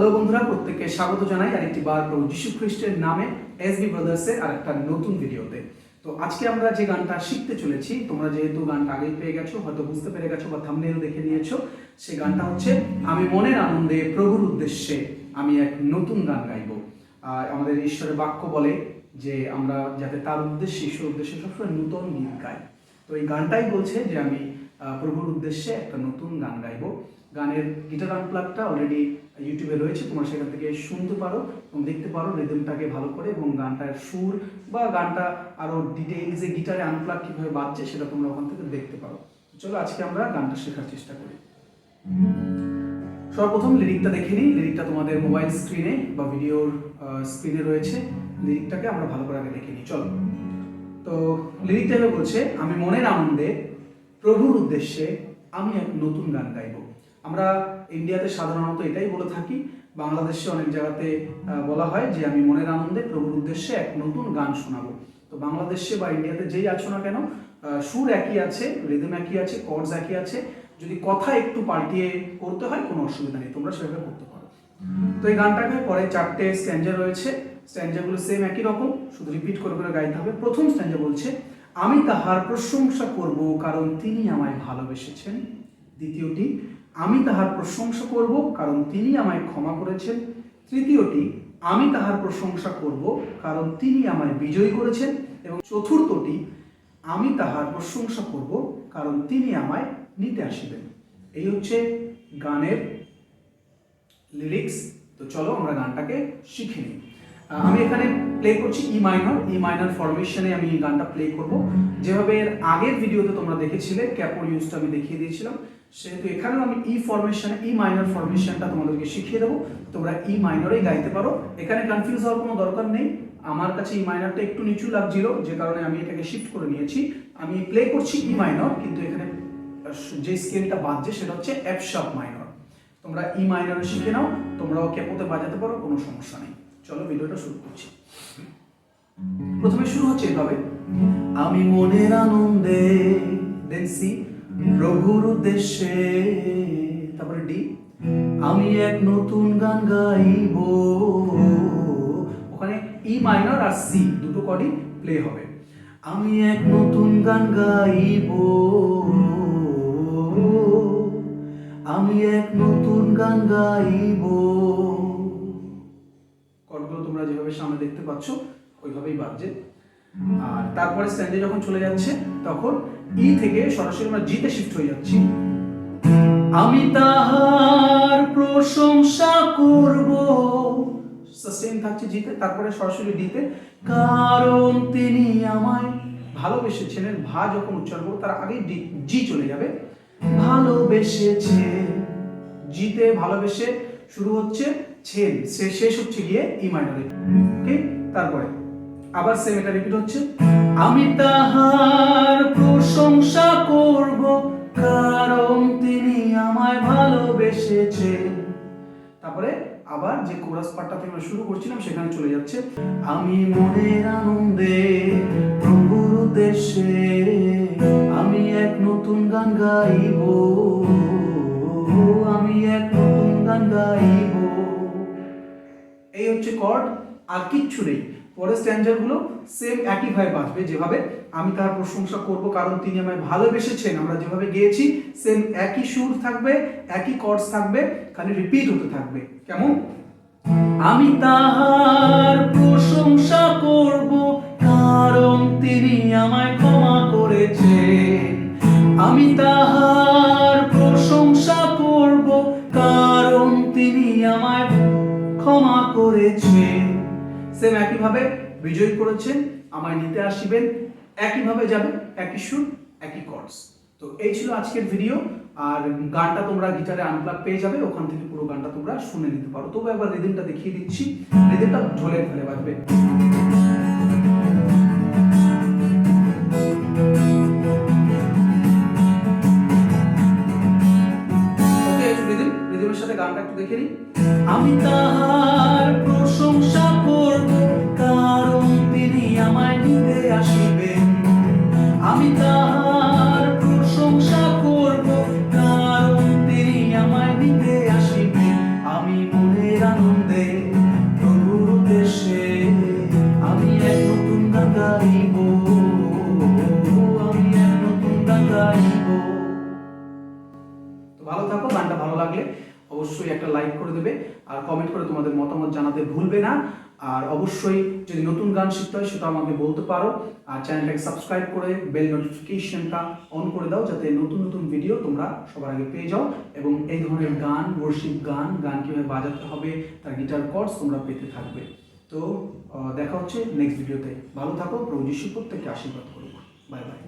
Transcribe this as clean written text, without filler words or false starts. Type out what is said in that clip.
Hello বন্ধুরা, প্রত্যেককে স্বাগত জানাই আরেকটি বার প্রভু যীশু খ্রিস্টের নামে এসবি ব্রাদার্সের আরেকটা নতুন ভিডিওতে। তো আজকে আমরা যে গানটা শিখতে চলেছি, তোমরা যেহেতু গানটা আগেই পেয়ে গেছো, হয়তো বুঝতে পেরে গেছো বা থাম্বনেল দেখে নিয়েছো, সেই গানটা হচ্ছে আমি মনের আনন্দে প্রভুর উদ্দেশ্যে আমি এক নতুন গান গাইব। আমাদের ঈশ্বরের বাক্য বলে যে আমরা যাতে তার উদ্দেশ্যে, ঈশ্বর উদ্দেশ্যে সবসময় নতুন গীত গাই। তো এই গানটাই বলছে যে আমি প্রভুর উদ্দেশ্যে একটা নতুন গান গাইব। গানের গিটার আনপ্লাগটা অলরেডি ইউটিউবে রয়েছে, তোমরা সেখান থেকে শুনতে পারো এবং দেখতে পারো রিদমটাকে ভালো করে, এবং গানটার সুর বা গানটা আরও ডিটেইলসে গিটারে আনপ্লাগ কীভাবে বাজছে সেটা তোমরা ওখান থেকে দেখতে পারো। চলো আজকে আমরা গানটা শেখার চেষ্টা করি। সর্বপ্রথম লিরিকটা দেখে নিই। লিরিকটা তোমাদের মোবাইল স্ক্রিনে বা ভিডিওর স্ক্রিনে রয়েছে। লিরিকটাকে আমরা ভালো করে আগে দেখে নিই। চলো, তো লিরিকটা বলছে আমি মনের আনন্দে প্রভুর উদ্দেশ্যে আমি এক নতুন গান গাইব। আমরা ইন্ডিয়াতে সাধারণত এটাই বলে থাকি, বাংলাদেশে অনেক জায়গাতে বলা হয় যে আমি মনের আনন্দে প্রভুর উদ্দেশ্যে এক নতুন গান শোনাবো। তো বাংলাদেশে বা ইন্ডিয়াতে যেই আছো না কেন, সুর একই আছে, রিদম একই আছে, কর্ডস একই আছে। যদি কথা একটু পাল্টিয়ে করতে হয় কোনো অসুবিধা নেই, তোমরা সেভাবে করতে পারো। তো এই গানটাকে পরে 4টে স্ট্যাঞ্জা রয়েছে। স্ট্যাঞ্জাগুলো সেম একই রকম, শুধু রিপিট করে করে গাইতে হবে। প্রথম স্ট্যাঞ্জা বলছে আমি তাহার প্রশংসা করব কারণ তিনি আমায় ভালোবেসেছেন। দ্বিতীয়টি আমি তাহার প্রশংসা করব কারণ তিনি আমায় ক্ষমা করেছেন। তৃতীয়টি আমি তাহার প্রশংসা করব কারণ তিনি আমায় বিজয়ী করেছেন। এবং চতুর্থটি আমি তাহার প্রশংসা করব কারণ তিনি আমায় নিতে আসিবেন। এই হচ্ছে গানের লিরিক্স। তো চলো আমরা গানটাকে শিখে নিই। আমি এখানে প্লে করছি ই মাইনর ফরমেশনে আমি গানটা প্লে করব। যেভাবে এর আগের ভিডিওতে তোমরা দেখেছিলে ক্যাপোর ইউজটা আমি দেখিয়ে দিয়েছিলাম, সেহেতু এখানেও আমি ই মাইনর ফরমেশনটা তোমাদেরকে শিখিয়ে দেবো। তোমরা ই মাইনরেই গাইতে পারো, এখানে কনফিউজ হওয়ার কোনো দরকার নেই। আমার কাছে ই মাইনরটা একটু নিচু লাগছিল, যে কারণে আমি এটাকে শিফট করে নিয়েছি। আমি প্লে করছি ই মাইনর, কিন্তু এখানে যে স্কেলটা বাজছে সেটা হচ্ছে এফ শার্প মাইনর। তোমরা ই মাইনরে শিখে নাও, তোমরাও ক্যাপোতে বাজাতে পারো, কোনো সমস্যা নেই। চলো ভিডিওটা শুরু করছি। প্রথমে শুরু হচ্ছে এভাবে, আমি মনের আনন্দে, দেন সি প্রভুর উদ্দেশ্যে, তারপরে ডি আমি এক নতুন গান গাইব। ওখানে ই মাইনর আর সি দুটো কর্ডই প্লে হবে। আমি এক নতুন গান গাইব, আমি এক নতুন গান গাইব। কর্ডগুলো তোমরা যেভাবে সামনে দেখতে পাচ্ছ ওইভাবেই বাজছে। আর তারপরে স্ট্যান্ডে যখন চলে যাচ্ছে তখন ই থেকে সরাসরি আমরা জিতে শিফট হয়ে যাচ্ছি। আমি তাহার প্রশংসা করব, সাস্টেইন থাকছে জিতে, তারপরে সরাসরি ডিতে, কারণ তিনি আমায় ভালোবেসেছেন। ভা যখন উচ্চারণ করবো তার আগে জি চলে যাবে। ভালোবেসেছে, জিতে ভালোবেসে শুরু হচ্ছে, ছেন শেষ হচ্ছে গিয়ে ই মাইনরে। ওকে, তারপরে আবার সেম এটা রিপিট হচ্ছে, আমি তাহার প্রশংসা করব কারণ তিনি আমায় ভালোবেসেছেন। তারপরে আবার যে কোরাস পার্টটা থেকে আমরা শুরু করছিলাম সেখানে চলে যাচ্ছে, আমি মনের আনন্দে প্রভুর উদ্দেশ্যে আমি এক নতুন গান গাইব, আমি এক নতুন গান গাইব। এই হচ্ছে কর্ড, আর কিচ্ছু নেই। পরের স্ট্যাঞ্জারগুলো সেম একইভাবে বাজবে, যেভাবে আমি তার প্রশংসা করব কারণ তিনি আমায় ভালোবেসেছেন আমরা যেভাবে গেয়েছি সেম একই সুর থাকবে, একই কর্ডস থাকবে, খালি রিপিট হতে থাকবে। কেমন? আমি তাহার প্রশংসা করব কারণ তিনি আমায় ক্ষমা করেছেন। আমি তাহার প্রশংসা করব কারণ তিনি আমায় ক্ষমা করেছেন। সেম একইভাবে বিজয় করেছেন, আমায় নিতে আসিবেন, একইভাবে যাবে, একই সুর, একই কর্ডস। তো এই ছিল আজকের ভিডিও। আর গানটা তোমরা গিটারে আনপ্লাগ পেয়ে যাবে, ওখান থেকে পুরো গানটা তোমরা শুনে নিতে পারো। তবু একবার রিদমটা দেখিয়ে দিচ্ছি, রিদমটা ঝোলে ফেলে বাজবে। ওকে, রিদমের সাথে গানটা একটু দেখে নিই। আমি তাহার প্রশংসা করব কারণ তিনি আমায় নিতে আসিবেন। আমি তাহার প্রশংসা করব কারণ তিনি আমায় নিতে আসিবেন। আমি মনের গাইব, আমি এক নতুন গান গাইব। তো ভালো থাকো, গানটা ভালো লাগলে অবশ্যই একটা লাইক করে দেবে আর কমেন্ট করে তোমাদের মতামত জানাতে ভুলবে না। আর অবশ্যই যদি নতুন গান শিখতে হয় সেটা আমাকে বলতে পারো। আর চ্যানেলটাকে সাবস্ক্রাইব করে বেল নোটিফিকেশনটা অন করে দাও, যাতে নতুন নতুন ভিডিও তোমরা সবার আগে পেয়ে যাও এবং এই ধরনের গান, ওয়ার্শিপ গান, গান কীভাবে বাজাতে হবে তার গিটার কর্ডস তোমরা পেতে থাকবে। তো দেখা হচ্ছে নেক্সট ভিডিওতে। ভালো থাকো, প্রভু যিশু প্রত্যেককে আশীর্বাদ করুক। Bye bye.